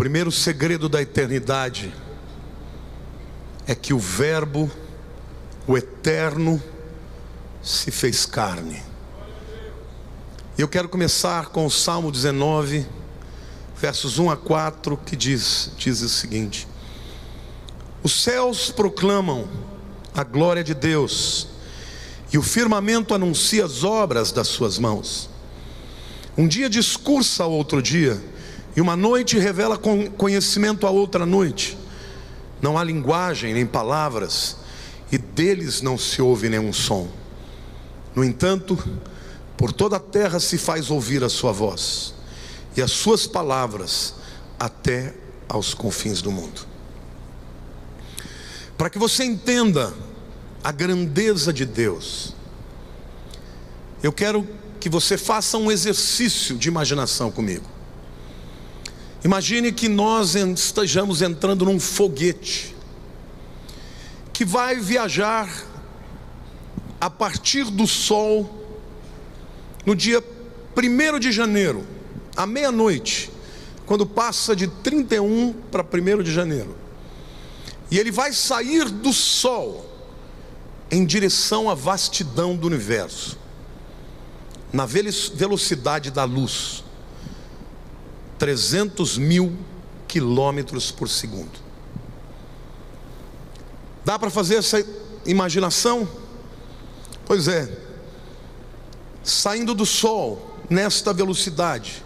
primeiro segredo da eternidade é que o Verbo, o Eterno, se fez carne. E eu quero começar com o Salmo 19, versos 1 a 4, que diz o seguinte: os céus proclamam a glória de Deus, e o firmamento anuncia as obras das suas mãos. Um dia discursa ao outro dia, e uma noite revela conhecimento a outra noite. Não há linguagem nem palavras, e deles não se ouve nenhum som. No entanto, por toda a terra se faz ouvir a sua voz, e as suas palavras até aos confins do mundo. Para que você entenda a grandeza de Deus, eu quero que você faça um exercício de imaginação comigo. Imagine que nós estejamos entrando num foguete que vai viajar a partir do Sol no dia 1º de janeiro, à meia-noite, quando passa de 31 para 1º de janeiro. E ele vai sair do Sol em direção à vastidão do universo, na velocidade da luz, 300.000 quilômetros por segundo. Dá para fazer essa imaginação? Pois é, saindo do Sol nesta velocidade,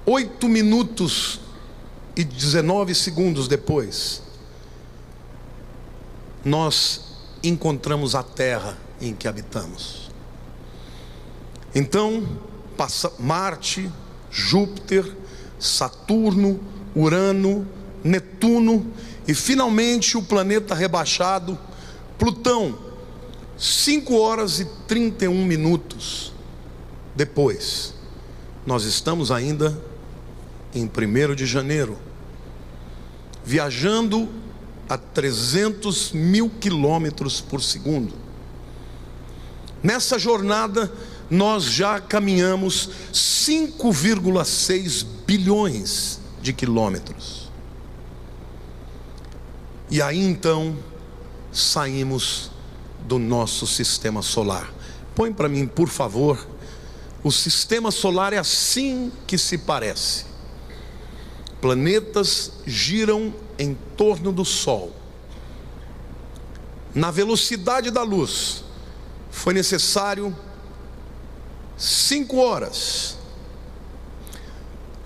8 minutos e 19 segundos depois, nós encontramos a terra em que habitamos. Então passa Marte, Júpiter, Saturno, Urano, Netuno e finalmente o planeta rebaixado, Plutão, 5 horas e 31 minutos depois. Nós estamos ainda em 1º de janeiro, viajando a 300.000 quilômetros por segundo. Nessa jornada nós já caminhamos 5,6 bilhões de quilômetros. E aí então saímos do nosso sistema solar. Põe para mim, por favor. O sistema solar é assim que se parece. Planetas giram em torno do Sol na velocidade da luz. Foi necessário 5 horas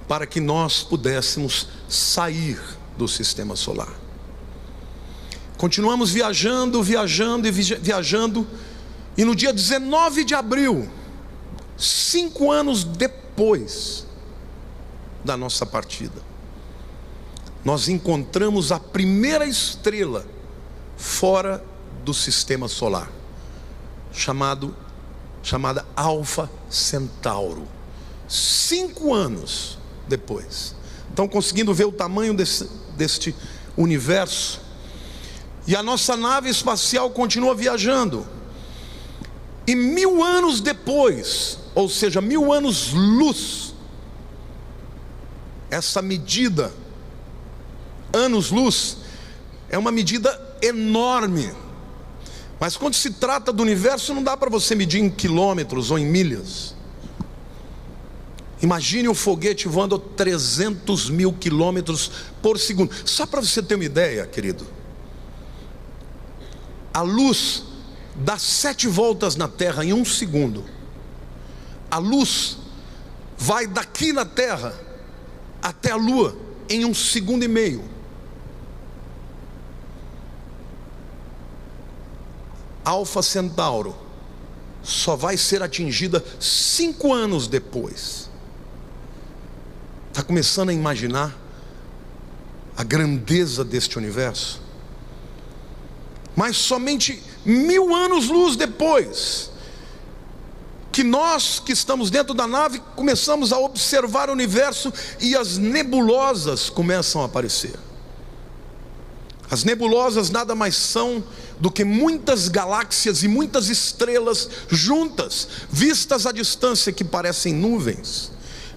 para que nós pudéssemos sair do sistema solar. Continuamos viajando, e no dia 19 de abril, 5 anos depois da nossa partida, nós encontramos a primeira estrela fora do sistema solar, chamada Alfa Centauro. 5 anos depois. Estão conseguindo ver o tamanho deste universo? E a nossa nave espacial continua viajando. E 1000 anos depois, ou seja, 1000 anos luz, essa medida, anos-luz, é uma medida enorme. Mas quando se trata do universo, não dá para você medir em quilômetros ou em milhas. Imagine o foguete voando a 300.000 quilômetros por segundo. Só para você ter uma ideia, querido, a luz dá 7 voltas na Terra em 1 segundo. A luz vai daqui na Terra até a Lua em 1,5 segundos. Alfa Centauro só vai ser atingida 5 anos depois. Está começando a imaginar a grandeza deste universo? Mas somente 1000 anos-luz depois, que nós que estamos dentro da nave começamos a observar o universo e as nebulosas começam a aparecer. As nebulosas nada mais são do que muitas galáxias e muitas estrelas juntas, vistas à distância, que parecem nuvens.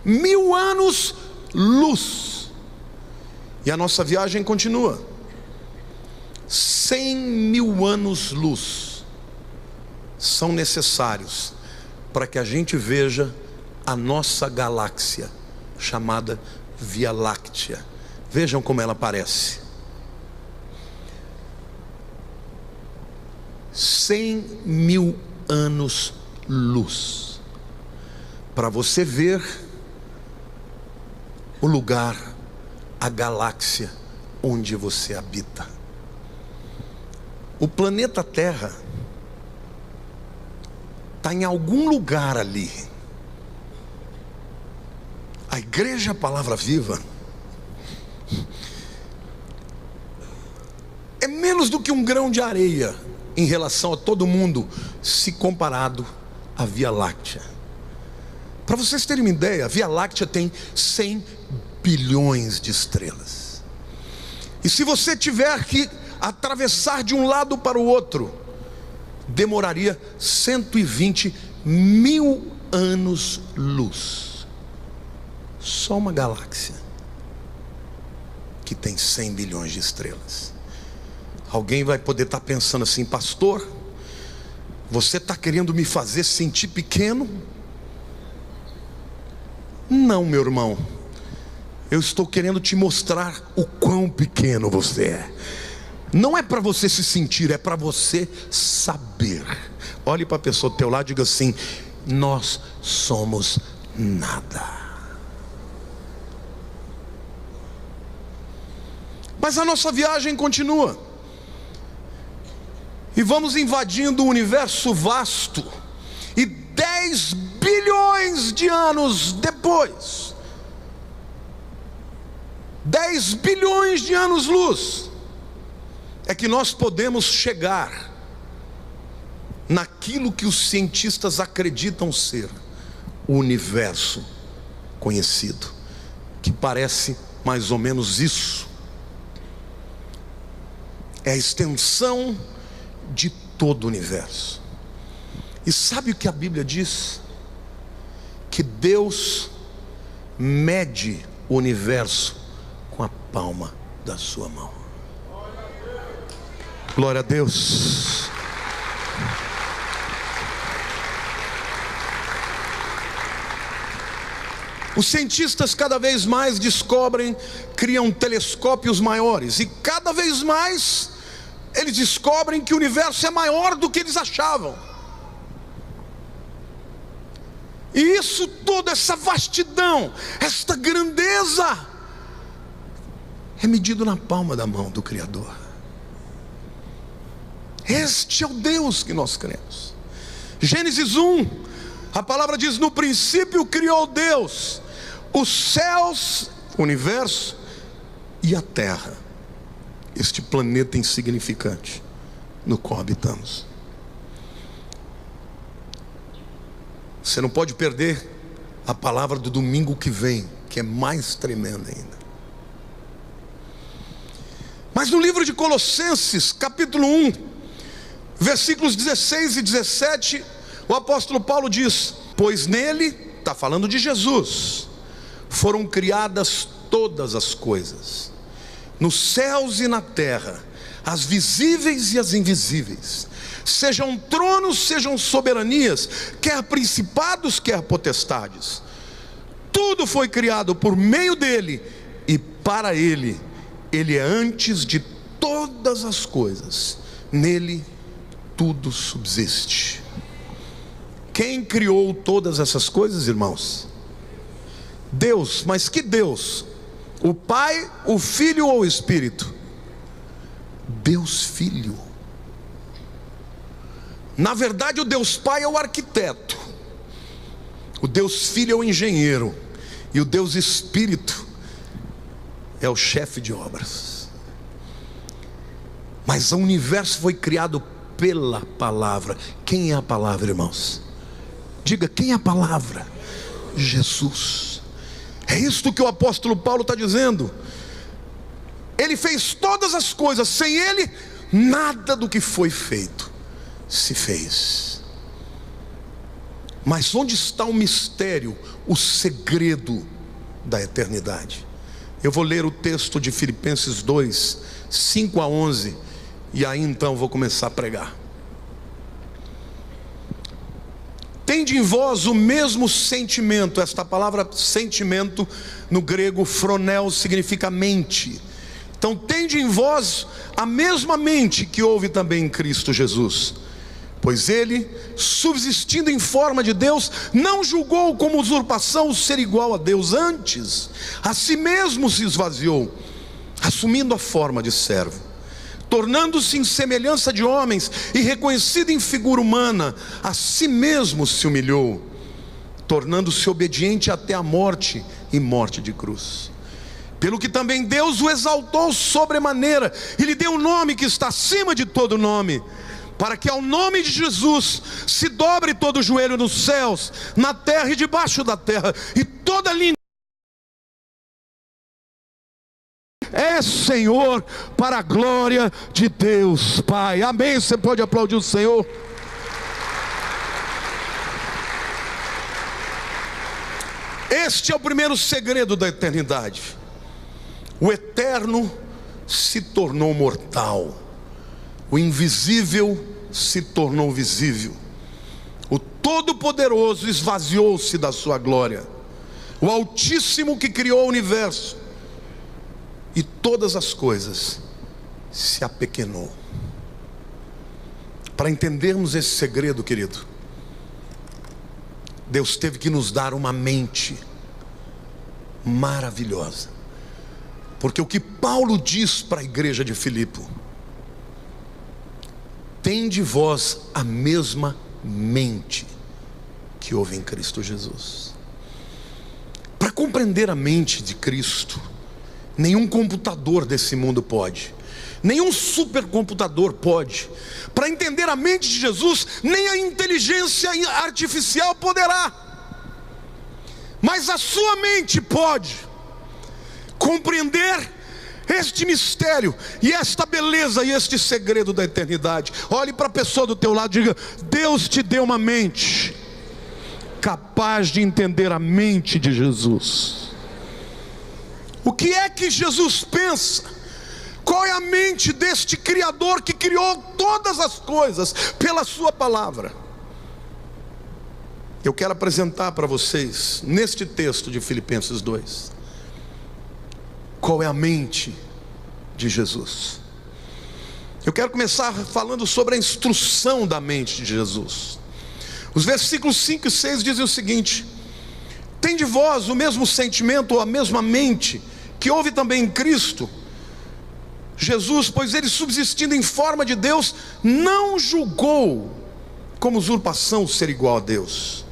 1000 anos-luz E a nossa viagem continua. 100.000 anos-luz são necessários para que a gente veja a nossa galáxia, chamada Via Láctea. Vejam como ela parece. 100.000 anos-luz para você ver o lugar, a galáxia onde você habita. O planeta Terra está em algum lugar ali. A Igreja Palavra Viva é menos do que um grão de areia em relação a todo mundo, se comparado à Via Láctea. Para vocês terem uma ideia, a Via Láctea tem 100 bilhões de estrelas. E se você tiver que atravessar de um lado para o outro, demoraria 120.000 anos-luz. Só uma galáxia que tem 100 bilhões de estrelas. Alguém vai poder estar pensando assim: pastor, você está querendo me fazer sentir pequeno? Não, meu irmão. Eu estou querendo te mostrar o quão pequeno você é. Não é para você se sentir, é para você saber. Olhe para a pessoa do teu lado e diga assim: nós somos nada. Mas a nossa viagem continua. E vamos invadindo o universo vasto. E 10 bilhões de anos depois, 10 bilhões de anos-luz, é que nós podemos chegar naquilo que os cientistas acreditam ser o universo conhecido, que parece mais ou menos isso. É a extensão de todo o universo. E sabe o que a Bíblia diz? Que Deus mede o universo com a palma da sua mão. Glória a Deus. Os cientistas cada vez mais descobrem, criam telescópios maiores, e cada vez mais eles descobrem que o universo é maior do que eles achavam. E isso, toda essa vastidão, esta grandeza, é medido na palma da mão do Criador. Este é o Deus que nós cremos. Gênesis 1, a palavra diz: no princípio criou Deus os céus, o universo e a terra, este planeta insignificante no qual habitamos. Você não pode perder a palavra do domingo que vem, que é mais tremenda ainda. Mas no livro de Colossenses, capítulo 1, versículos 16 e 17, o apóstolo Paulo diz: pois nele, está falando de Jesus, foram criadas todas as coisas, nos céus e na terra, as visíveis e as invisíveis, sejam tronos, sejam soberanias, quer principados, quer potestades. Tudo foi criado por meio dele e para ele. Ele é antes de todas as coisas, nele tudo subsiste. Quem criou todas essas coisas, irmãos? Deus. Mas que Deus? O Pai, o Filho ou o Espírito? Deus Filho. Na verdade, o Deus Pai é o arquiteto, o Deus Filho é o engenheiro, e o Deus Espírito é o chefe de obras. Mas o universo foi criado pela palavra. Quem é a palavra, irmãos? Diga, quem é a palavra? Jesus. É isto que o apóstolo Paulo está dizendo. Ele fez todas as coisas, sem ele nada do que foi feito se fez. Mas onde está o mistério, o segredo da eternidade? Eu vou ler o texto de Filipenses 2, 5 a 11, e aí então vou começar a pregar. Tende em vós o mesmo sentimento. Esta palavra sentimento no grego phronel significa mente. Então tende em vós a mesma mente que houve também em Cristo Jesus. Pois ele, subsistindo em forma de Deus, não julgou como usurpação o ser igual a Deus. Antes, a si mesmo se esvaziou, assumindo a forma de servo, tornando-se em semelhança de homens e reconhecido em figura humana, a si mesmo se humilhou, tornando-se obediente até a morte e morte de cruz. Pelo que também Deus o exaltou sobremaneira e lhe deu um nome que está acima de todo nome, para que ao nome de Jesus se dobre todo o joelho nos céus, na terra e debaixo da terra, e toda língua é Senhor, para a glória de Deus Pai. Amém? Você pode aplaudir o Senhor? Este é o primeiro segredo da eternidade. O eterno se tornou mortal, o invisível se tornou visível, o Todo-Poderoso esvaziou-se da sua glória, o Altíssimo que criou o universo e todas as coisas se apequenou. Para entendermos esse segredo, querido, Deus teve que nos dar uma mente maravilhosa. Porque o que Paulo diz para a igreja de Filipe: tende vós a mesma mente que houve em Cristo Jesus. Para compreender a mente de Cristo, nenhum computador desse mundo pode, nenhum supercomputador pode. Para entender a mente de Jesus, nem a inteligência artificial poderá, mas a sua mente pode compreender este mistério e esta beleza e este segredo da eternidade. Olhe para a pessoa do teu lado e diga: Deus te deu uma mente capaz de entender a mente de Jesus. O que é que Jesus pensa? Qual é a mente deste Criador que criou todas as coisas pela sua palavra? Eu quero apresentar para vocês, neste texto de Filipenses 2, qual é a mente de Jesus. Eu quero começar falando sobre a instrução da mente de Jesus. Os versículos 5 e 6 dizem o seguinte: tende vós o mesmo sentimento ou a mesma mente que houve também em Cristo Jesus, pois ele, subsistindo em forma de Deus, não julgou como usurpação ser igual a Deus.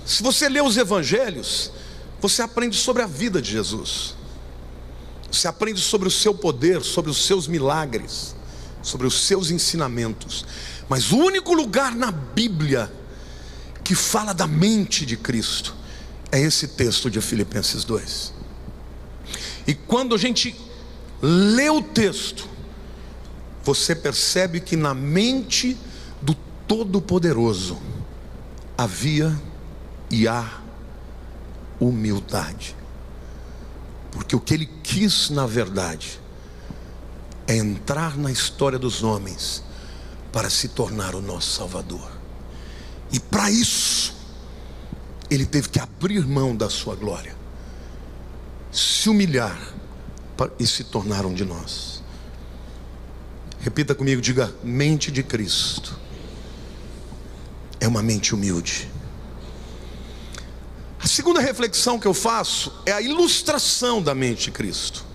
Se você lê os evangelhos, você aprende sobre a vida de Jesus, você aprende sobre o seu poder, sobre os seus milagres, sobre os seus ensinamentos. Mas o único lugar na Bíblia que fala da mente de Cristo é esse texto de Filipenses 2. E quando a gente lê o texto, você percebe que na mente do Todo-Poderoso havia e há humildade. Porque o que ele quis, na verdade, é entrar na história dos homens para se tornar o nosso Salvador. E para isso, ele teve que abrir mão da sua glória, se humilhar e se tornar um de nós. Repita comigo, diga: mente de Cristo é uma mente humilde. A segunda reflexão que eu faço é a ilustração da mente de Cristo.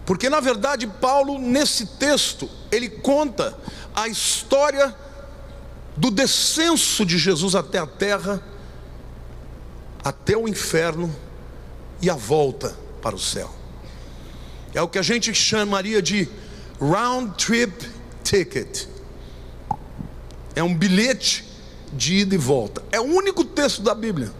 Porque na verdade Paulo, nesse texto, ele conta a história do descenso de Jesus até a terra, até o inferno e a volta para o céu. É o que a gente chamaria de round trip ticket. É um bilhete de ida e volta. É o único texto da Bíblia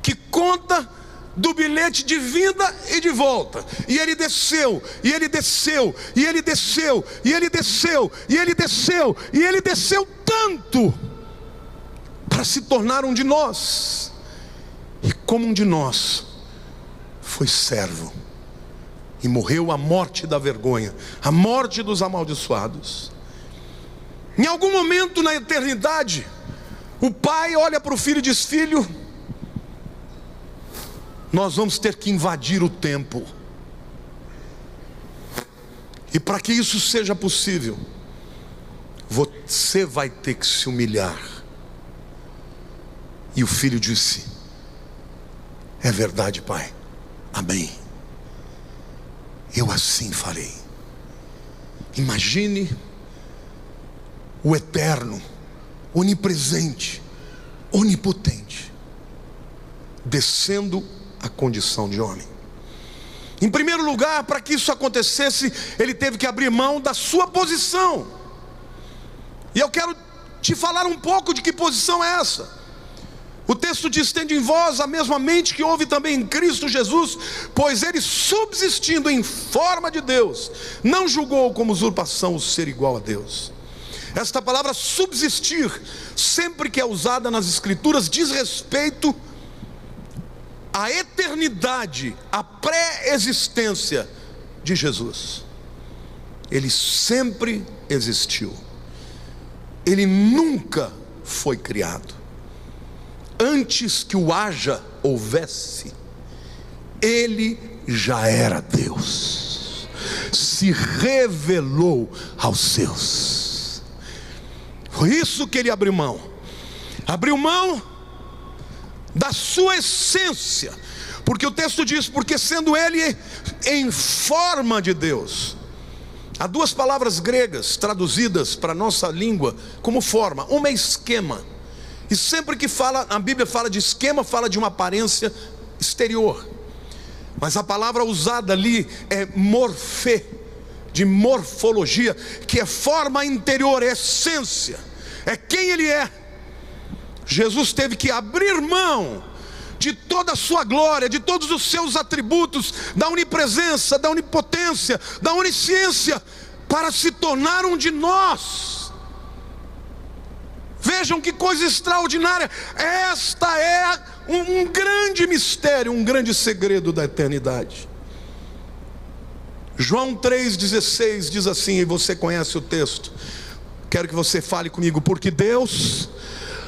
que conta do bilhete de vinda e de volta. E ele desceu, e ele desceu, e ele desceu, e ele desceu, e ele desceu, e ele desceu tanto para se tornar um de nós. E como um de nós, foi servo e morreu a morte da vergonha, a morte dos amaldiçoados. Em algum momento na eternidade, o pai olha para o filho e diz: filho, nós vamos ter que invadir o templo. E para que isso seja possível, você vai ter que se humilhar. E o filho disse: é verdade, pai, amém, eu assim farei. Imagine o eterno, onipresente, onipotente, descendo a condição de homem. Em primeiro lugar, para que isso acontecesse, ele teve que abrir mão da sua posição. E eu quero te falar um pouco de que posição é essa. O texto diz: tende em vós a mesma mente que houve também em Cristo Jesus, pois ele, subsistindo em forma de Deus, não julgou como usurpação o ser igual a Deus. Esta palavra subsistir, sempre que é usada nas Escrituras, diz respeito à eternidade, à pré-existência de Jesus. Ele sempre existiu, ele nunca foi criado. Antes que o haja houvesse, ele já era Deus, se revelou aos seus. Foi isso que ele abriu mão da sua essência, porque o texto diz: porque sendo ele em forma de Deus. Há duas palavras gregas traduzidas para a nossa língua como forma. Uma é esquema, e sempre que a Bíblia fala de esquema, fala de uma aparência exterior. Mas a palavra usada ali é morfê, de morfologia, que é forma interior, é essência, é quem ele é. Jesus teve que abrir mão de toda a sua glória, de todos os seus atributos, da onipresença, da onipotência, da onisciência, para se tornar um de nós. Vejam que coisa extraordinária. Esta é um grande mistério, um grande segredo da eternidade. João 3,16 diz assim, e você conhece o texto, quero que você fale comigo: porque Deus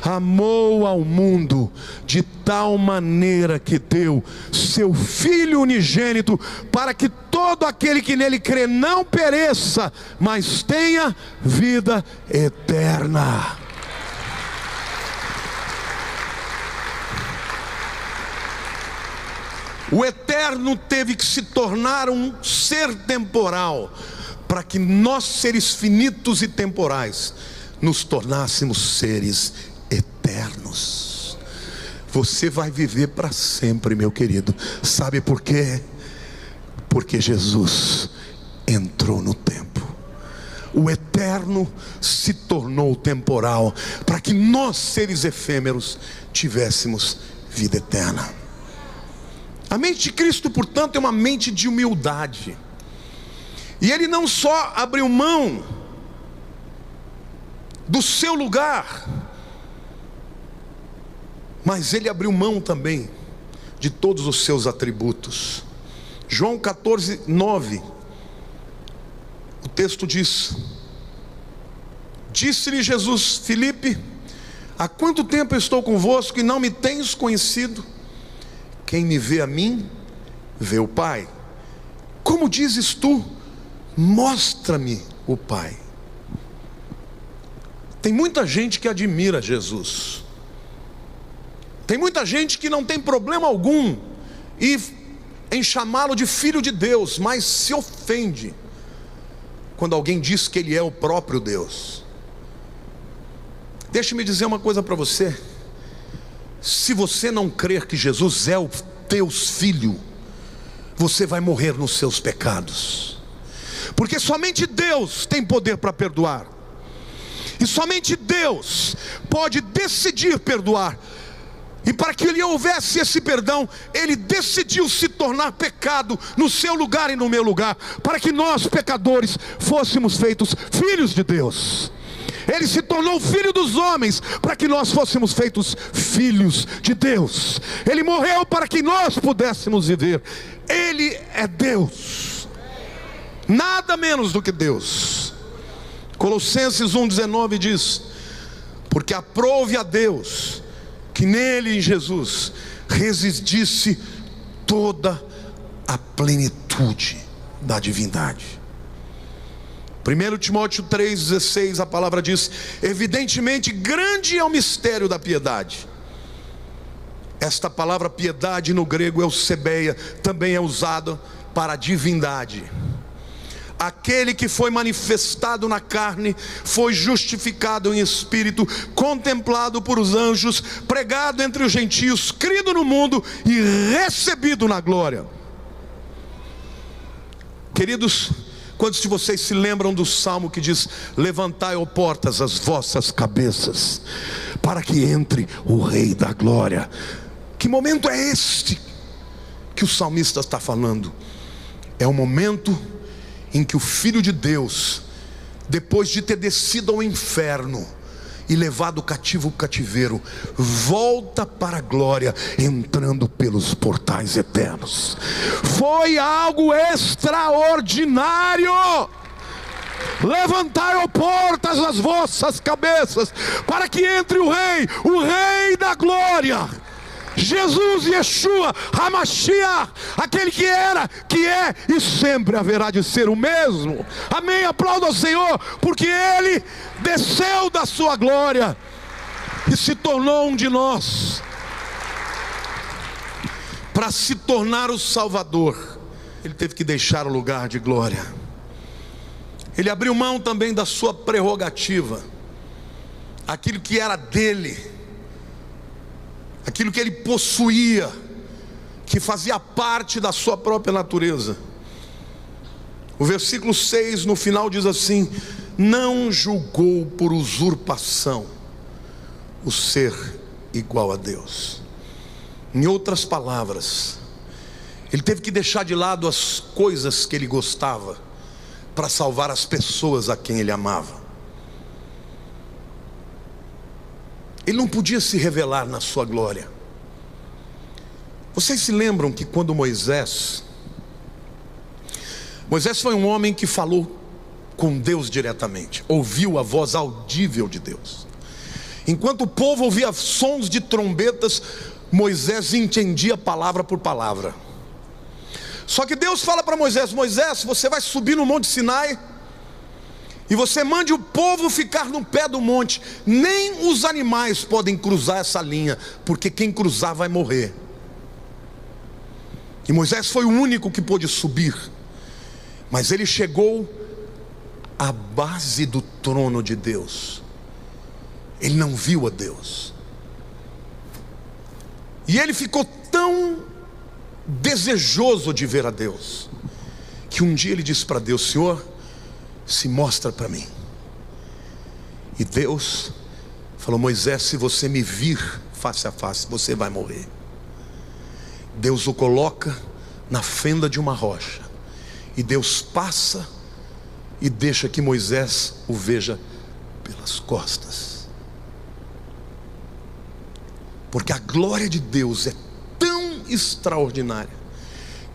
amou ao mundo de tal maneira que deu seu Filho unigênito, para que todo aquele que nele crê não pereça, mas tenha vida eterna. O eterno teve que se tornar um ser temporal, para que nós, seres finitos e temporais, nos tornássemos seres eternos. Você vai viver para sempre, meu querido. Sabe por quê? Porque Jesus entrou no tempo. O eterno se tornou temporal, para que nós, seres efêmeros, tivéssemos vida eterna. A mente de Cristo, portanto, é uma mente de humildade. E ele não só abriu mão do seu lugar, mas ele abriu mão também de todos os seus atributos. João 14:9, o texto diz: disse-lhe Jesus: Filipe, há quanto tempo eu estou convosco e não me tens conhecido? Quem me vê a mim, vê o Pai. Como dizes tu, mostra-me o Pai? Tem muita gente que admira Jesus, tem muita gente que não tem problema algum em chamá-lo de filho de Deus, mas se ofende quando alguém diz que ele é o próprio Deus. Deixe-me dizer uma coisa para você: se você não crer que Jesus é o teu filho, você vai morrer nos seus pecados, porque somente Deus tem poder para perdoar, e somente Deus pode decidir perdoar. E para que lhe houvesse esse perdão, ele decidiu se tornar pecado no seu lugar e no meu lugar, para que nós, pecadores, fôssemos feitos filhos de Deus. Ele se tornou filho dos homens para que nós fôssemos feitos filhos de Deus. Ele morreu para que nós pudéssemos viver. Ele é Deus, nada menos do que Deus. Colossenses 1,19 diz: porque aprove a Deus que nele, em Jesus, residisse toda a plenitude da divindade. 1 Timóteo 3,16, a palavra diz: evidentemente grande é o mistério da piedade. Esta palavra piedade no grego é o sebeia, também é usada para a divindade. Aquele que foi manifestado na carne, foi justificado em espírito, contemplado por os anjos, pregado entre os gentios, crido no mundo e recebido na glória. Queridos, quantos de vocês se lembram do salmo que diz: levantai, ó portas, as vossas cabeças, para que entre o Rei da Glória? Que momento é este que o salmista está falando? É o momento em que o Filho de Deus, depois de ter descido ao inferno e levado o cativo ao cativeiro, volta para a glória, entrando pelos portais eternos. Foi algo extraordinário. Levantai, ó portas, as vossas cabeças, para que entre o Rei da Glória. Jesus, Yeshua, HaMashiach, aquele que era, que é e sempre haverá de ser o mesmo. Amém, aplauda ao Senhor, porque Ele desceu da sua glória e se tornou um de nós, para se tornar o Salvador. Ele teve que deixar o lugar de glória. Ele abriu mão também da sua prerrogativa, aquilo que era dele, aquilo que ele possuía, que fazia parte da sua própria natureza. O versículo 6 no final diz assim: não julgou por usurpação o ser igual a Deus. Em outras palavras, ele teve que deixar de lado as coisas que ele gostava para salvar as pessoas a quem ele amava. Ele não podia se revelar na sua glória. Vocês se lembram que quando Moisés foi um homem que falou com Deus diretamente, ouviu a voz audível de Deus. Enquanto o povo ouvia sons de trombetas, Moisés entendia palavra por palavra. Só que Deus fala para Moisés: Moisés, você vai subir no Monte Sinai, e você mande o povo ficar no pé do monte. Nem os animais podem cruzar essa linha, porque quem cruzar vai morrer. E Moisés foi o único que pôde subir. Mas ele chegou à base do trono de Deus. Ele não viu a Deus. E ele ficou tão desejoso de ver a Deus, que um dia ele disse para Deus: Senhor, se mostra para mim. E Deus falou: Moisés, se você me vir face a face, você vai morrer. Deus o coloca na fenda de uma rocha, e Deus passa e deixa que Moisés o veja pelas costas. Porque a glória de Deus é tão extraordinária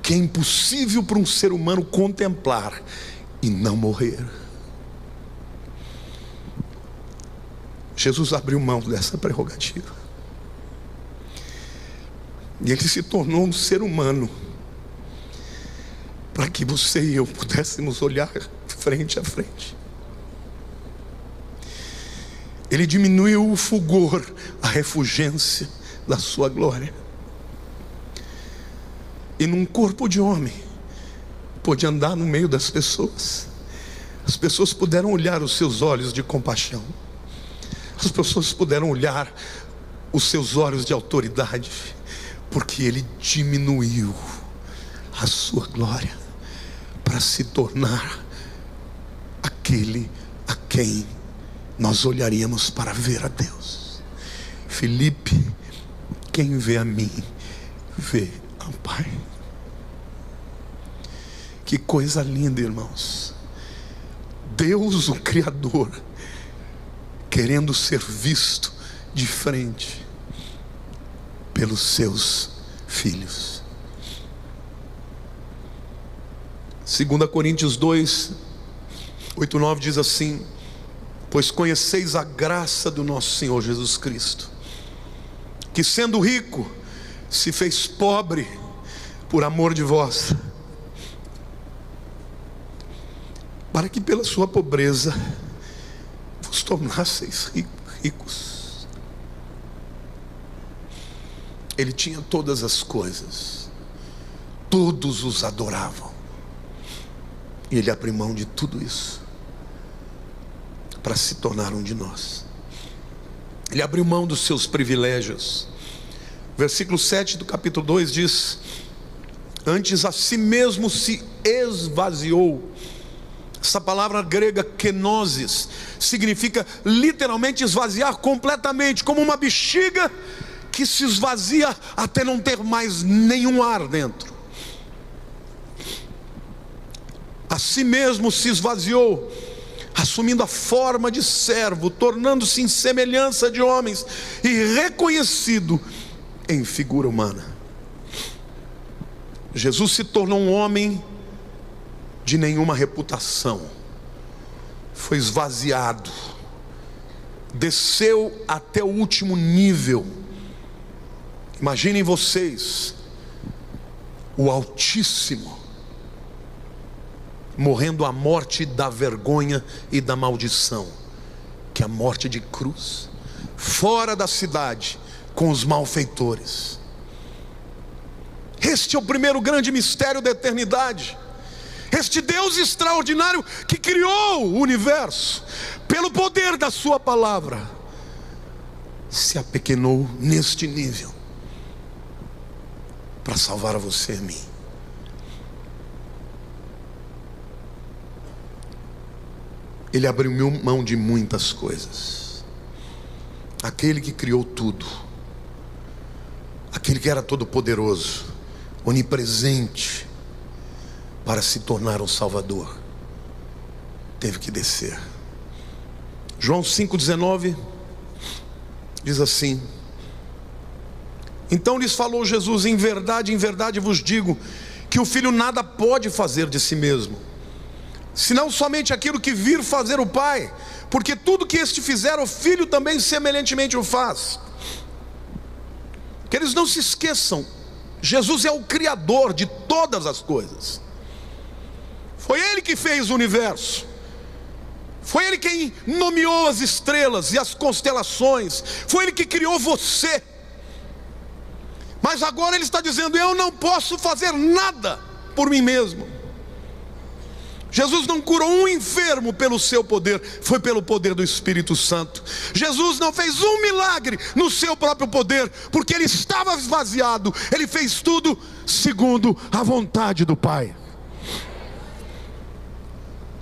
que é impossível para um ser humano contemplar e não morrer. Jesus abriu mão dessa prerrogativa, e ele se tornou um ser humano, para que você e eu pudéssemos olhar frente a frente. Ele diminuiu o fulgor, a refulgência da sua glória, e num corpo de homem pôde andar no meio das pessoas. As pessoas puderam olhar os seus olhos de compaixão, as pessoas puderam olhar os seus olhos de autoridade, porque ele diminuiu a sua glória para se tornar aquele a quem nós olharíamos para ver a Deus. Filipe, quem vê a mim, vê ao Pai. Que coisa linda, irmãos. Deus, o Criador, querendo ser visto de frente pelos seus filhos. 2 Coríntios 2, 8, 9 diz assim: pois conheceis a graça do nosso Senhor Jesus Cristo, que sendo rico, se fez pobre por amor de vós, para que pela sua pobreza vos tornasseis ricos. Ele tinha todas as coisas, todos os adoravam, e ele abriu mão de tudo isso para se tornar um de nós. Ele abriu mão dos seus privilégios. Versículo 7 do capítulo 2 diz: antes a si mesmo se esvaziou. Essa palavra grega kenosis significa literalmente esvaziar completamente, como uma bexiga que se esvazia até não ter mais nenhum ar dentro. A si mesmo se esvaziou, assumindo a forma de servo, tornando-se em semelhança de homens e reconhecido em figura humana. Jesus se tornou um homem de nenhuma reputação, foi esvaziado, desceu até o último nível. Imaginem vocês, o Altíssimo morrendo a morte da vergonha e da maldição, que é a morte de cruz, fora da cidade, com os malfeitores. Este é o primeiro grande mistério da eternidade. Este Deus extraordinário que criou o universo, pelo poder da sua palavra, se apequenou neste nível, para salvar a você e a mim. Ele abriu mão de muitas coisas. Aquele que criou tudo, aquele que era todo poderoso, onipresente, para se tornar um Salvador, teve que descer. João 5,19 diz assim: então lhes falou Jesus: em verdade vos digo, que o Filho nada pode fazer de si mesmo, senão somente aquilo que vir fazer o Pai, porque tudo que este fizer, o Filho também semelhantemente o faz. Que eles não se esqueçam, Jesus é o Criador de todas as coisas. Foi Ele que fez o universo, foi Ele quem nomeou as estrelas e as constelações, foi Ele que criou você. Mas agora Ele está dizendo: eu não posso fazer nada por mim mesmo. Jesus não curou um enfermo pelo seu poder, foi pelo poder do Espírito Santo. Jesus não fez um milagre no seu próprio poder, porque Ele estava esvaziado. Ele fez tudo segundo a vontade do Pai.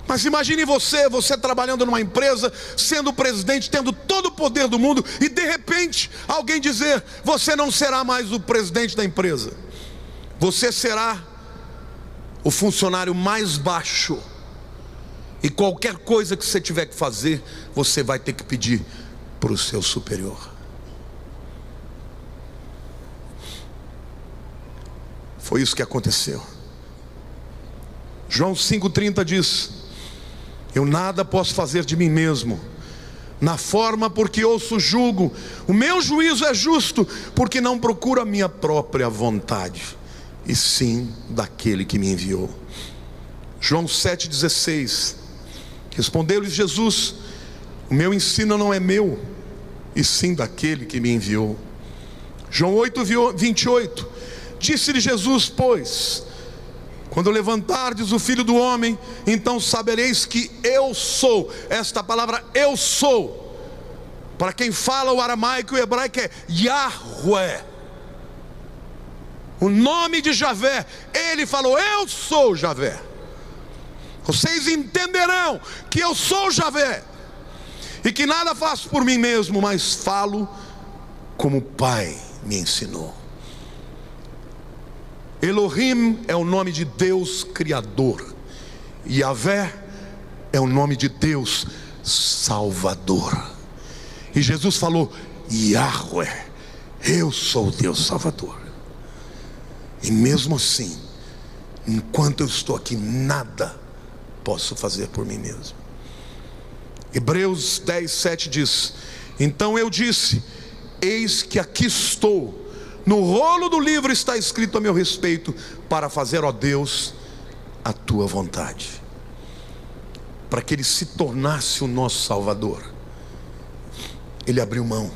Mas imagine você trabalhando numa empresa, sendo presidente, tendo todo o poder do mundo, e de repente alguém dizer: você não será mais o presidente da empresa, você será o funcionário mais baixo, e qualquer coisa que você tiver que fazer, você vai ter que pedir para o seu superior. Foi isso que aconteceu. João 5,30 diz: eu nada posso fazer de mim mesmo, na forma porque ouço julgo, o meu juízo é justo, porque não procuro a minha própria vontade, e sim daquele que me enviou. João 7,16, respondeu-lhes Jesus: o meu ensino não é meu, e sim daquele que me enviou. João 8,28, disse-lhe Jesus: pois quando levantardes o Filho do Homem, então sabereis que eu sou. Esta palavra eu sou, para quem fala o aramaico e o hebraico, é Yahweh, o nome de Javé. Ele falou: eu sou Javé. Vocês entenderão que eu sou Javé, e que nada faço por mim mesmo, mas falo como o Pai me ensinou. Elohim é o nome de Deus Criador, e Yahvé é o nome de Deus Salvador. E Jesus falou: Yahweh, eu sou o Deus Salvador. E mesmo assim, enquanto eu estou aqui, nada posso fazer por mim mesmo. Hebreus 10:7 diz: então eu disse: eis que aqui estou, no rolo do livro está escrito a meu respeito, para fazer, ó Deus, a tua vontade. Para que ele se tornasse o nosso Salvador, ele abriu mão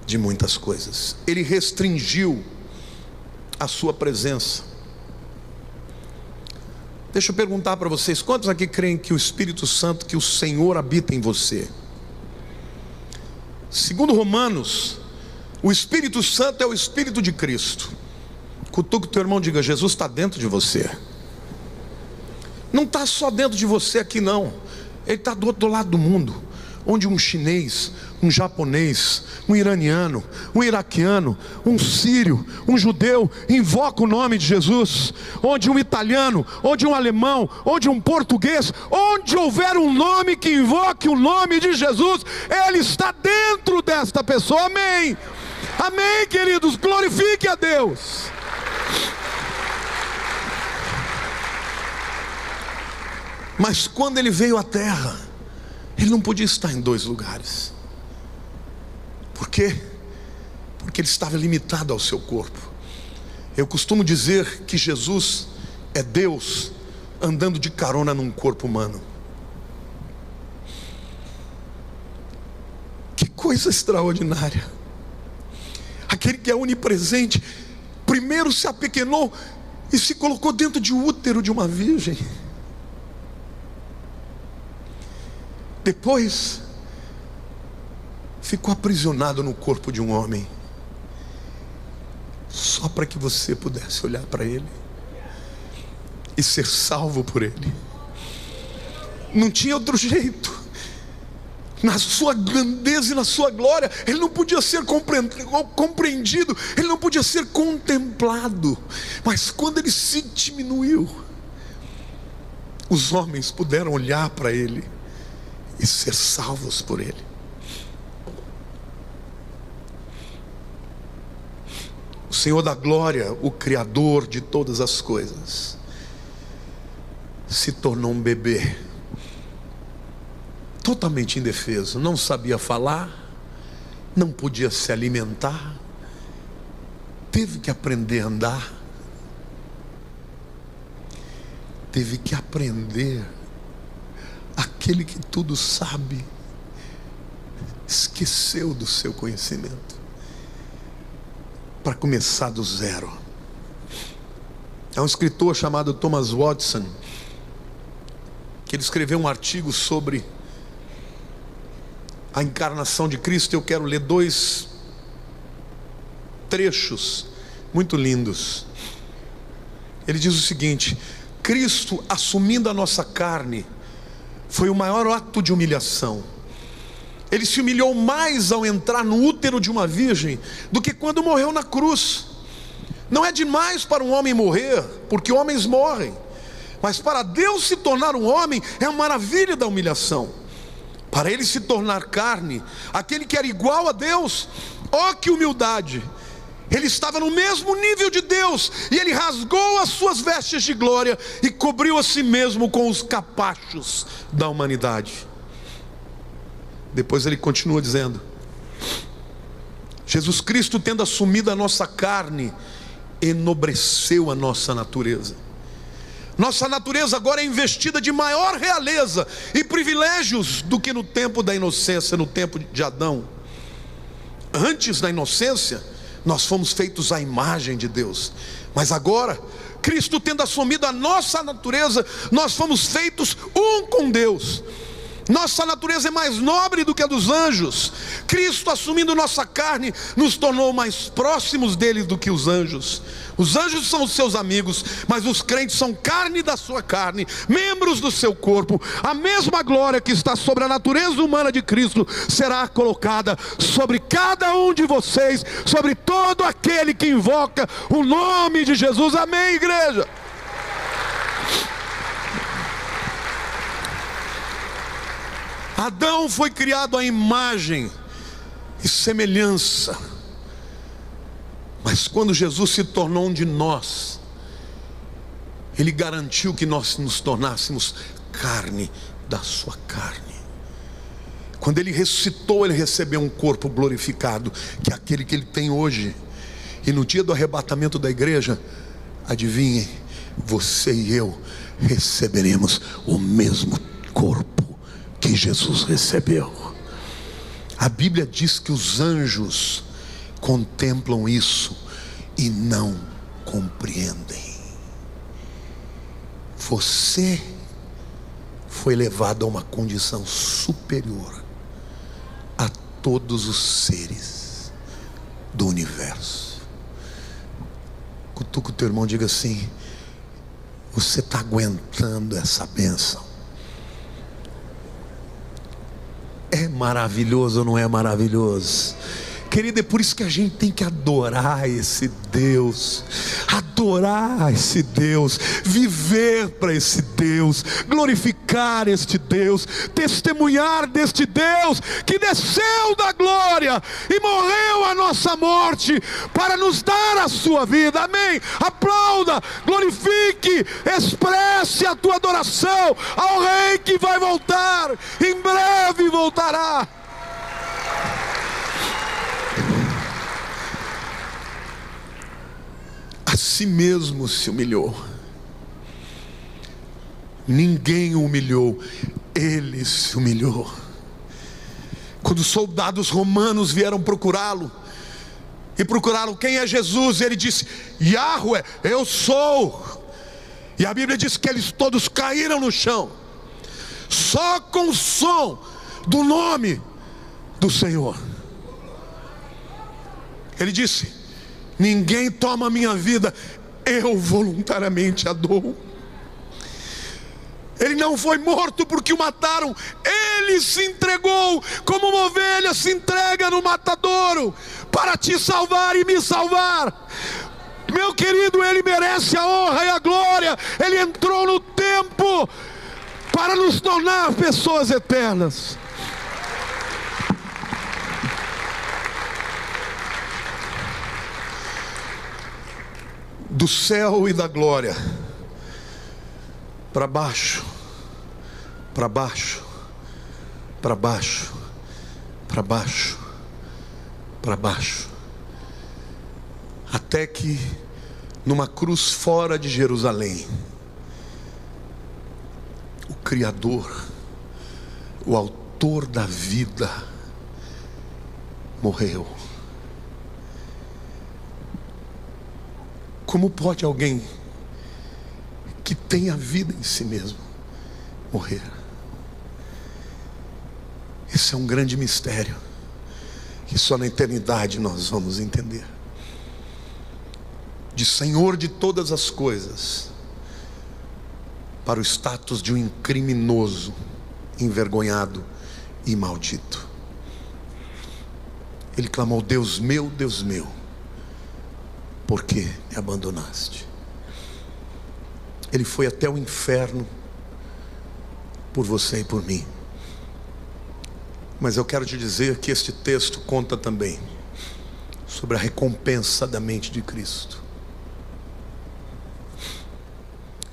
de muitas coisas. Ele restringiu a sua presença. Deixa eu perguntar para vocês: quantos aqui creem que o Espírito Santo, que o Senhor habita em você? Segundo Romanos, o Espírito Santo é o Espírito de Cristo. Cutuca o teu irmão e diga: Jesus está dentro de você. Não está só dentro de você aqui não. Ele está do outro lado do mundo, onde um chinês, um japonês, um iraniano, um iraquiano, um sírio, um judeu invoca o nome de Jesus, onde um italiano, onde um alemão, onde um português, onde houver um nome que invoque o nome de Jesus, Ele está dentro desta pessoa. Amém, amém, queridos, glorifique a Deus. Mas quando Ele veio à terra, Ele não podia estar em dois lugares. Por quê? Porque Ele estava limitado ao seu corpo. Eu costumo dizer que Jesus é Deus andando de carona num corpo humano. Que coisa extraordinária. Aquele que é onipresente, primeiro se apequenou e se colocou dentro de um útero de uma virgem. Depois ficou aprisionado no corpo de um homem, só para que você pudesse olhar para Ele e ser salvo por Ele. Não tinha outro jeito. Na sua grandeza e na sua glória, Ele não podia ser compreendido, Ele não podia ser contemplado. Mas quando Ele se diminuiu, os homens puderam olhar para Ele e ser salvos por Ele. O Senhor da glória, o Criador de todas as coisas, se tornou um bebê, totalmente indefeso. Não sabia falar, não podia se alimentar, teve que aprender a andar, teve que aprender. Aquele que tudo sabe esqueceu do seu conhecimento para começar do zero. Há um escritor chamado Thomas Watson, que ele escreveu um artigo sobre a encarnação de Cristo. Eu quero ler 2 trechos muito lindos. Ele diz o seguinte: Cristo, assumindo a nossa carne, foi o maior ato de humilhação. Ele se humilhou mais ao entrar no útero de uma virgem do que quando morreu na cruz. Não é demais para um homem morrer, porque homens morrem, mas para Deus se tornar um homem é a maravilha da humilhação. Para Ele se tornar carne, aquele que era igual a Deus, ó que humildade! Ele estava no mesmo nível de Deus, e Ele rasgou as suas vestes de glória e cobriu a si mesmo com os capachos da humanidade. Depois Ele continua dizendo: Jesus Cristo, tendo assumido a nossa carne, enobreceu a nossa natureza. Nossa natureza agora é investida de maior realeza e privilégios do que no tempo da inocência, no tempo de Adão. Antes da inocência, nós fomos feitos à imagem de Deus, mas agora, Cristo tendo assumido a nossa natureza, nós fomos feitos um com Deus. Nossa natureza é mais nobre do que a dos anjos. Cristo, assumindo nossa carne, nos tornou mais próximos dele do que os anjos. Os anjos são os seus amigos, mas os crentes são carne da sua carne, membros do seu corpo. A mesma glória que está sobre a natureza humana de Cristo será colocada sobre cada um de vocês, sobre todo aquele que invoca o nome de Jesus. Amém, igreja? Adão foi criado à imagem e semelhança, mas quando Jesus se tornou um de nós, Ele garantiu que nós nos tornássemos carne da sua carne. Quando Ele ressuscitou, Ele recebeu um corpo glorificado, que é aquele que Ele tem hoje. E no dia do arrebatamento da igreja, adivinhem, você e eu receberemos o mesmo corpo que Jesus recebeu. A Bíblia diz que os anjos contemplam isso e não compreendem. Você foi levado a uma condição superior a todos os seres do universo. Cutuca o teu irmão, diga assim: você está aguentando essa bênção? É maravilhoso ou não é maravilhoso? Querido, é por isso que a gente tem que adorar esse Deus, adorar esse Deus, viver para esse Deus, glorificar este Deus, testemunhar deste Deus que desceu da glória e morreu a nossa morte para nos dar a sua vida. Amém? Aplauda, glorifique, expresse a tua adoração ao Rei que vai voltar, em breve voltará. A si mesmo se humilhou. Ninguém o humilhou, Ele se humilhou. Quando os soldados romanos vieram procurá-lo, e procuraram quem é Jesus, ele disse: Yahweh, eu sou. E a Bíblia diz que eles todos caíram no chão, só com o som do nome do Senhor. Ele disse: ninguém toma a minha vida, eu voluntariamente a dou. Ele não foi morto porque o mataram, Ele se entregou como uma ovelha se entrega no matadouro, para te salvar e me salvar. Meu querido, Ele merece a honra e a glória. Ele entrou no tempo para nos tornar pessoas eternas. Do céu e da glória para baixo, para baixo, para baixo, para baixo, para baixo, até que numa cruz fora de Jerusalém, o Criador, o autor da vida, morreu. Como pode alguém que tem a vida em si mesmo morrer? Esse é um grande mistério que só na eternidade nós vamos entender. De Senhor de todas as coisas para o status de um criminoso, envergonhado e maldito. Ele clamou: Deus meu, por que me abandonaste? Ele foi até o inferno por você e por mim. Mas eu quero te dizer que este texto conta também sobre a recompensa da mente de Cristo.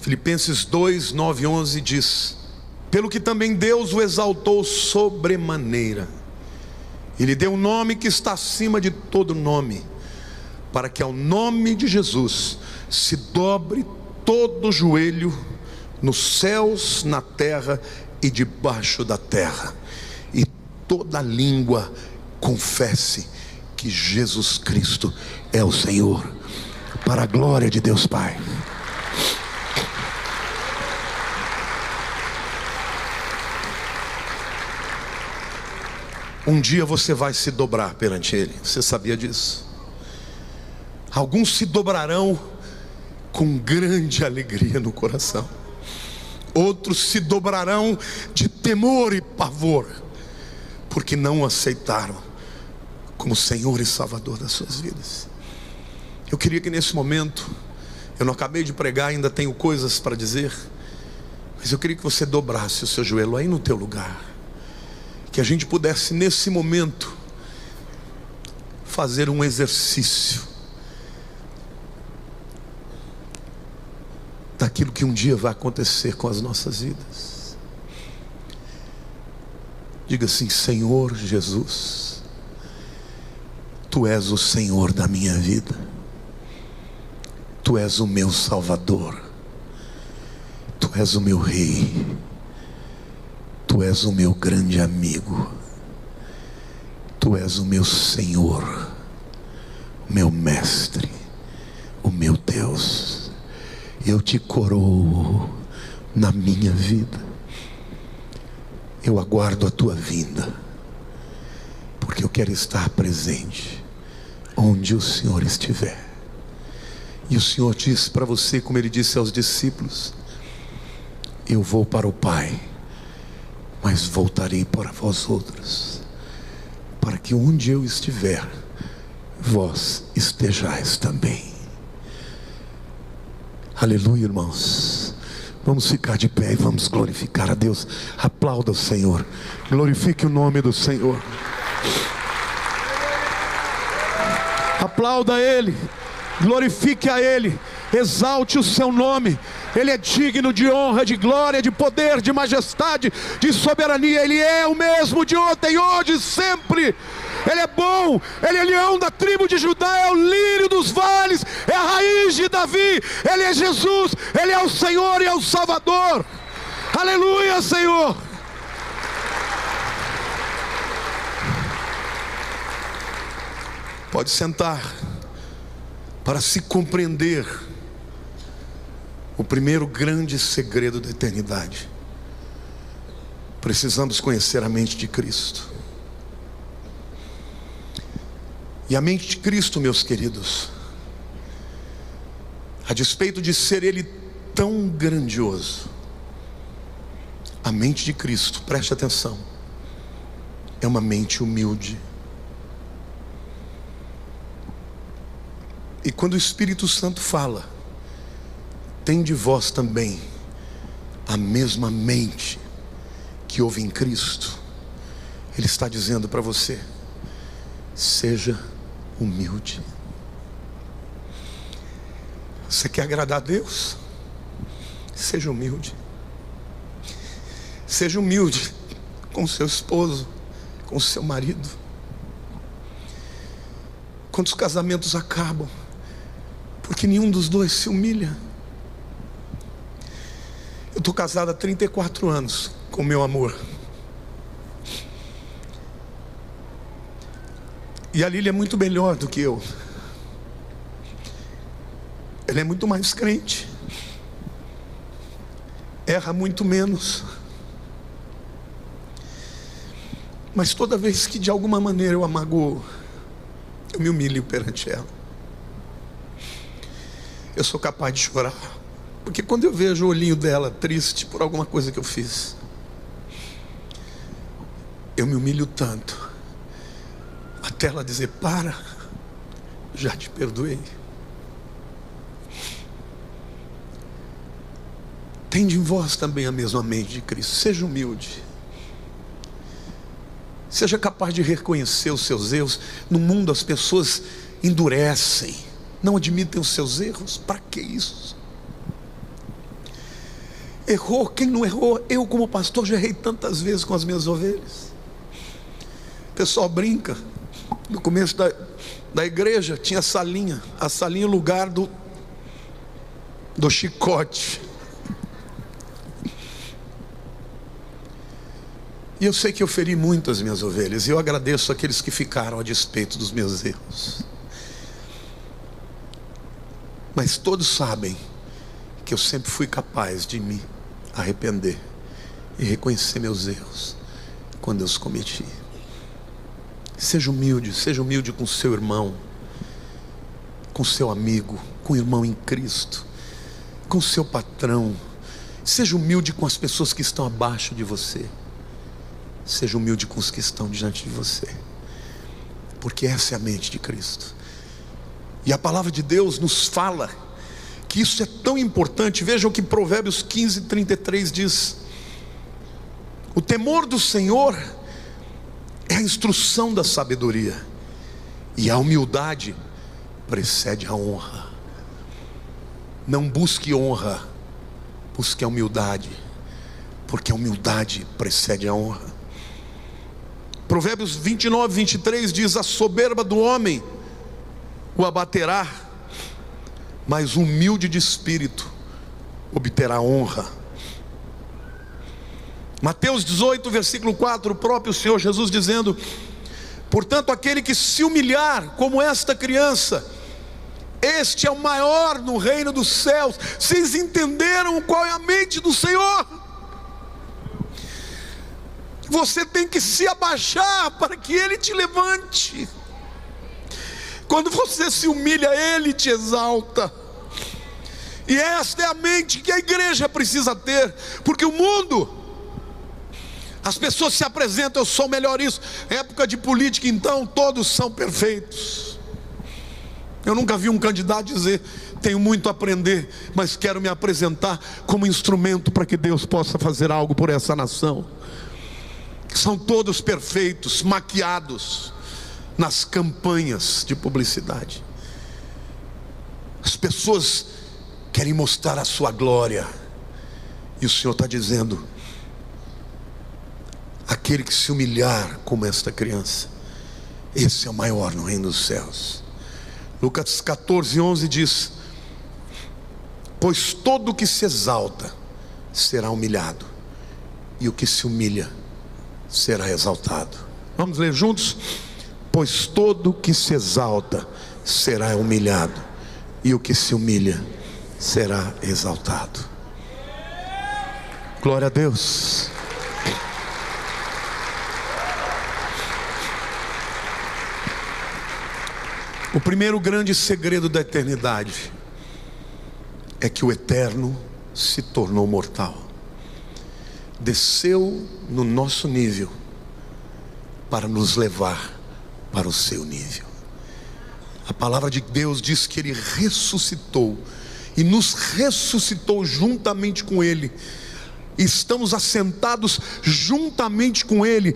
Filipenses 2, 9 e 11 diz: pelo que também Deus o exaltou sobremaneira, e lhe deu um nome que está acima de todo nome, para que ao nome de Jesus se dobre todo joelho, nos céus, na terra e debaixo da terra, e toda língua confesse que Jesus Cristo é o Senhor, para a glória de Deus Pai. Um dia você vai se dobrar perante Ele, você sabia disso? Alguns se dobrarão com grande alegria no coração, outros se dobrarão de temor e pavor, porque não o aceitaram como Senhor e Salvador das suas vidas. Eu queria que nesse momento, eu não acabei de pregar, ainda tenho coisas para dizer, mas eu queria que você dobrasse o seu joelho aí no teu lugar. que a gente pudesse nesse momento fazer um exercício daquilo que um dia vai acontecer com as nossas vidas. Diga assim: Senhor Jesus, Tu és o Senhor da minha vida, Tu és o meu Salvador, Tu és o meu Rei, Tu és o meu grande amigo, Tu és o meu Senhor, meu Mestre, o meu Deus. Eu Te coroo na minha vida. Eu aguardo a Tua vinda, porque eu quero estar presente onde o Senhor estiver. E o Senhor disse para você, como Ele disse aos discípulos: eu vou para o Pai, mas voltarei para vós outros, para que onde eu estiver, vós estejais também. Aleluia, irmãos. Vamos ficar de pé e vamos glorificar a Deus. Aplauda o Senhor, glorifique o nome do Senhor. Aplauda Ele, glorifique a Ele, exalte o seu nome. Ele é digno de honra, de glória, de poder, de majestade, de soberania. Ele é o mesmo de ontem, hoje e sempre. Ele é bom, Ele é leão da tribo de Judá, é o lírio dos vales, é a raiz de Davi. Ele é Jesus, Ele é o Senhor e é o Salvador. Aleluia, Senhor. Pode sentar. Para se compreender o primeiro grande segredo da eternidade, precisamos conhecer a mente de Cristo. E a mente de Cristo, meus queridos, a despeito de ser Ele tão grandioso, a mente de Cristo, preste atenção, é uma mente humilde. E quando o Espírito Santo fala, tende vós também a mesma mente que houve em Cristo, Ele está dizendo para você: seja humilde. Você quer agradar a Deus? Seja humilde. Seja humilde com o seu esposo, com o seu marido. Quantos casamentos acabam porque nenhum dos dois se humilha? Eu estou casado há 34 anos com meu amor. E a Lília é muito melhor do que eu. Ela é muito mais crente, erra muito menos. Mas toda vez que de alguma maneira eu a magoo, eu me humilho perante ela. Eu sou capaz de chorar, porque quando eu vejo o olhinho dela triste por alguma coisa que eu fiz, eu me humilho tanto, até ela dizer: para, já te perdoei. Tende em vós também a mesma mente de Cristo. Seja humilde, seja capaz de reconhecer os seus erros. No mundo as pessoas endurecem, não admitem os seus erros. Para que isso? Errou, quem não errou? Eu, como pastor, já errei tantas vezes com as minhas ovelhas. O pessoal brinca. No começo da igreja tinha a salinha em lugar do chicote. E eu sei que eu feri muito as minhas ovelhas, e eu agradeço aqueles que ficaram a despeito dos meus erros. Mas todos sabem que eu sempre fui capaz de me arrepender e reconhecer meus erros quando eu os cometi. Seja humilde com seu irmão, com seu amigo, com o irmão em Cristo, com seu patrão. Seja humilde com as pessoas que estão abaixo de você. Seja humilde com os que estão diante de você, porque essa é a mente de Cristo. E a palavra de Deus nos fala que isso é tão importante. Vejam o que Provérbios 15:33 diz: o temor do Senhor é a instrução da sabedoria. E a humildade precede a honra. Não busque honra, busque a humildade, porque a humildade precede a honra. Provérbios 29, 23 diz: a soberba do homem o abaterá, mas o humilde de espírito obterá honra. Mateus 18, versículo 4, o próprio Senhor Jesus dizendo: portanto, aquele que se humilhar como esta criança, este é o maior no reino dos céus. Vocês entenderam qual é a mente do Senhor? Você tem que se abaixar para que Ele te levante. Quando você se humilha, Ele te exalta. E esta é a mente que a igreja precisa ter, porque o mundo, as pessoas se apresentam: eu sou melhor isso. Época de política, então, todos são perfeitos. Eu nunca vi um candidato dizer: tenho muito a aprender, mas quero me apresentar como instrumento para que Deus possa fazer algo por essa nação. São todos perfeitos, maquiados nas campanhas de publicidade. As pessoas querem mostrar a sua glória, e o Senhor está dizendo: aquele que se humilhar como esta criança, esse é o maior no reino dos céus. Lucas 14, 11 diz: pois todo o que se exalta será humilhado, e o que se humilha será exaltado. Vamos ler juntos? Pois todo o que se exalta será humilhado, e o que se humilha será exaltado. Glória a Deus. O primeiro grande segredo da eternidade é que o eterno se tornou mortal, desceu no nosso nível para nos levar para o seu nível. A palavra de Deus diz que Ele ressuscitou e nos ressuscitou juntamente com Ele. Estamos assentados juntamente com Ele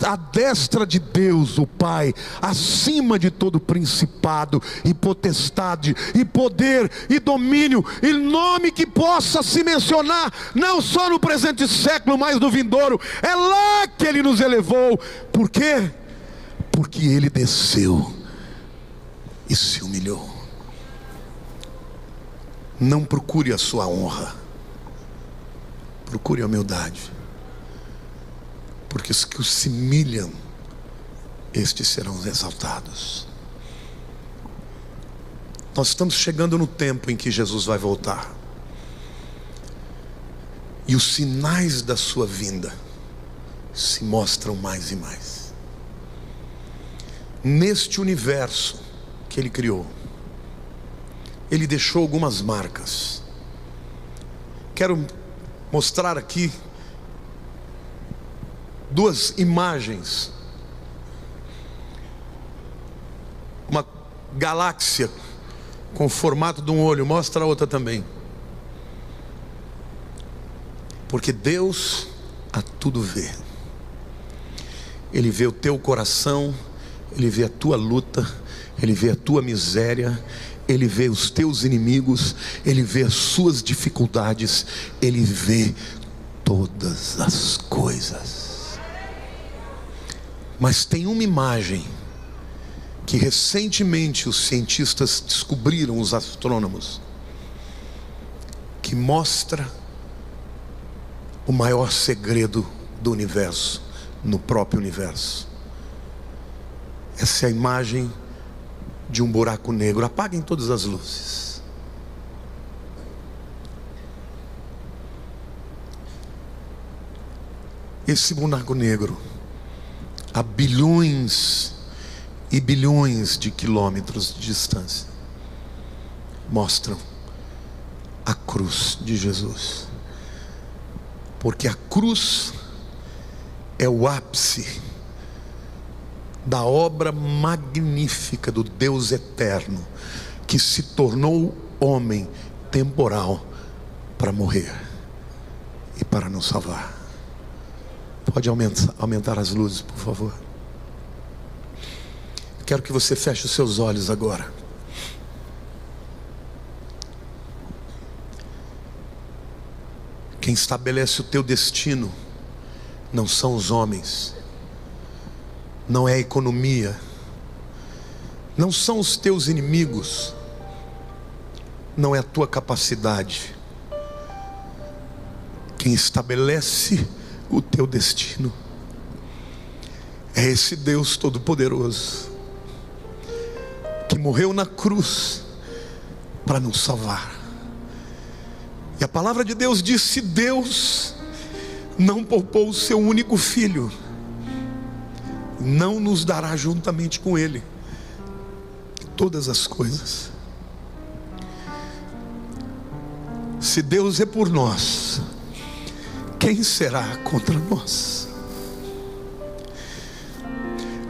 à destra de Deus o Pai, acima de todo principado e potestade e poder e domínio e nome que possa se mencionar, não só no presente século, mas no vindouro. É lá que Ele nos elevou. Por quê? Porque Ele desceu e se humilhou. Não procure a sua honra, procure a humildade, porque os que se humilham, estes serão exaltados. Nós estamos chegando no tempo em que Jesus vai voltar, e os sinais da sua vinda se mostram mais e mais. Neste universo que Ele criou, Ele deixou algumas marcas. Quero mostrar aqui duas imagens. Uma galáxia com o formato de um olho. Mostra a outra também. Porque Deus a tudo vê. Ele vê o teu coração, Ele vê a tua luta, Ele vê a tua miséria, Ele vê os teus inimigos, Ele vê as suas dificuldades, Ele vê todas as coisas. Mas tem uma imagem que recentemente os cientistas descobriram, os astrônomos, que mostra o maior segredo do universo, no próprio universo. Essa é a imagem de um buraco negro. Apaguem todas as luzes. Esse buraco negro, a bilhões e bilhões de quilômetros de distância, mostram a cruz de Jesus. Porque a cruz é o ápice da obra magnífica do Deus eterno, que se tornou homem temporal para morrer e para nos salvar. Pode aumentar as luzes, por favor. Quero que você feche os seus olhos agora. Quem estabelece o teu destino não são os homens, não é a economia, não são os teus inimigos, não é a tua capacidade. Quem estabelece o teu destino é esse Deus Todo-Poderoso, que morreu na cruz para nos salvar. E a palavra de Deus diz: se Deus não poupou o seu único filho, não nos dará juntamente com ele todas as coisas. Se Deus é por nós, quem será contra nós?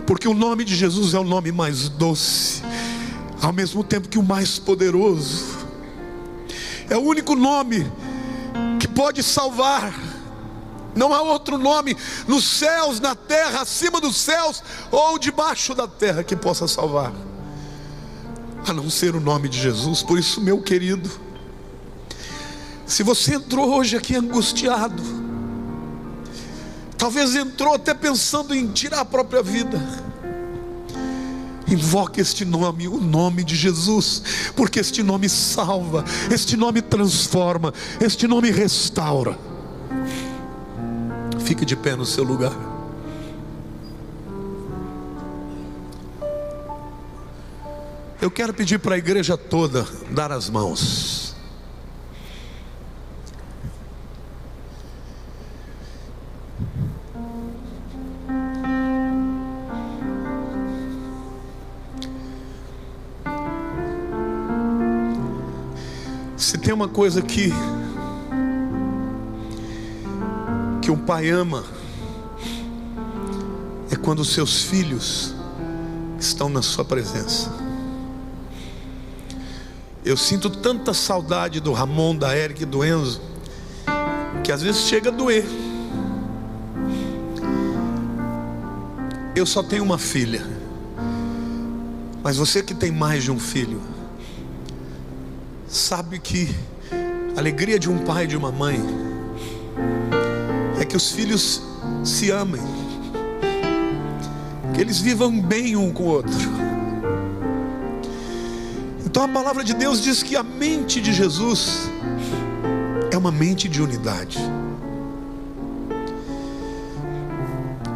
Porque o nome de Jesus é o nome mais doce, ao mesmo tempo que o mais poderoso. É o único nome que pode salvar. Não há outro nome nos céus, na terra, acima dos céus ou debaixo da terra que possa salvar, a não ser o nome de Jesus. Por isso, meu querido, se você entrou hoje aqui angustiado, talvez entrou até pensando em tirar a própria vida, invoque este nome, o nome de Jesus, porque este nome salva, este nome transforma, este nome restaura. Fique de pé no seu lugar. Eu quero pedir para a igreja toda dar as mãos. Se tem uma coisa que um pai ama, é quando os seus filhos estão na sua presença. Eu sinto tanta saudade do Ramon, da Eric e do Enzo, que às vezes chega a doer. Eu só tenho uma filha, mas você que tem mais de um filho, sabe que a alegria de um pai e de uma mãe é que os filhos se amem, que eles vivam bem um com o outro. Então a palavra de Deus diz que a mente de Jesus é uma mente de unidade.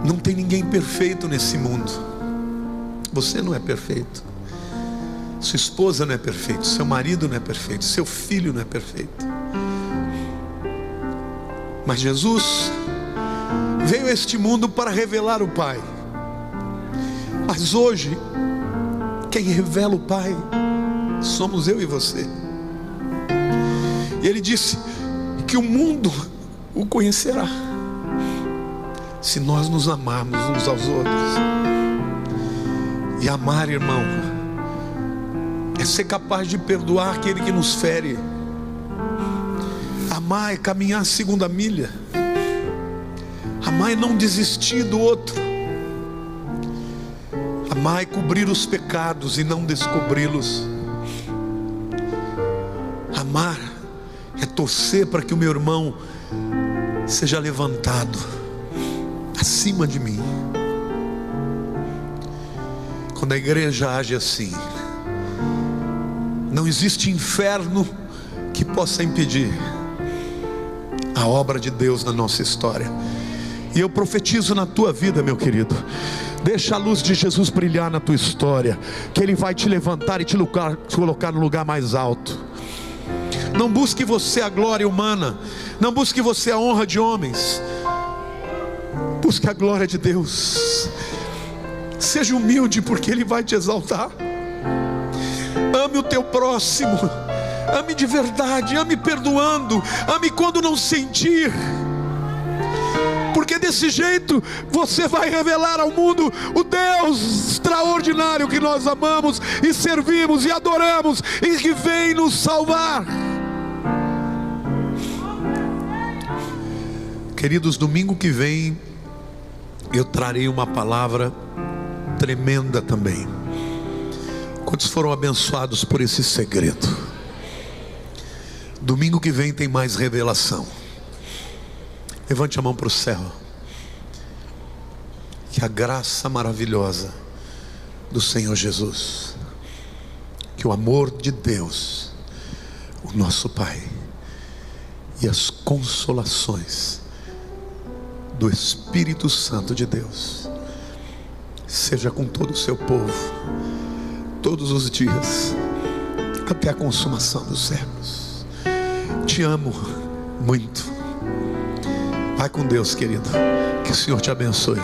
Não tem ninguém perfeito nesse mundo. Você não é perfeito, sua esposa não é perfeita, seu marido não é perfeito, seu filho não é perfeito. Mas Jesus veio a este mundo para revelar o Pai. Mas hoje, quem revela o Pai somos eu e você. E Ele disse que o mundo o conhecerá se nós nos amarmos uns aos outros. E amar, irmão, é ser capaz de perdoar aquele que nos fere. Amar é caminhar a segunda milha. Amar é não desistir do outro. Amar é cobrir os pecados e não descobri-los. Amar é torcer para que o meu irmão seja levantado acima de mim. Quando a igreja age assim, não existe inferno que possa impedir a obra de Deus na nossa história. E eu profetizo na tua vida, meu querido, deixa a luz de Jesus brilhar na tua história, que Ele vai te levantar e te colocar no lugar mais alto. Não busque você a glória humana, não busque você a honra de homens, busque a glória de Deus. Seja humilde, porque Ele vai te exaltar. Ame o teu próximo, ame de verdade, ame perdoando, ame quando não sentir, porque desse jeito você vai revelar ao mundo o Deus extraordinário que nós amamos e servimos e adoramos e que vem nos salvar. Queridos, domingo que vem eu trarei uma palavra tremenda também. Quantos foram abençoados por esse segredo? Domingo que vem tem mais revelação. Levante a mão para o céu. Que a graça maravilhosa do Senhor Jesus, que o amor de Deus, o nosso Pai, e as consolações do Espírito Santo de Deus seja com todo o seu povo, todos os dias, até a consumação dos séculos. Te amo muito. Vai com Deus, querido. Que o Senhor te abençoe.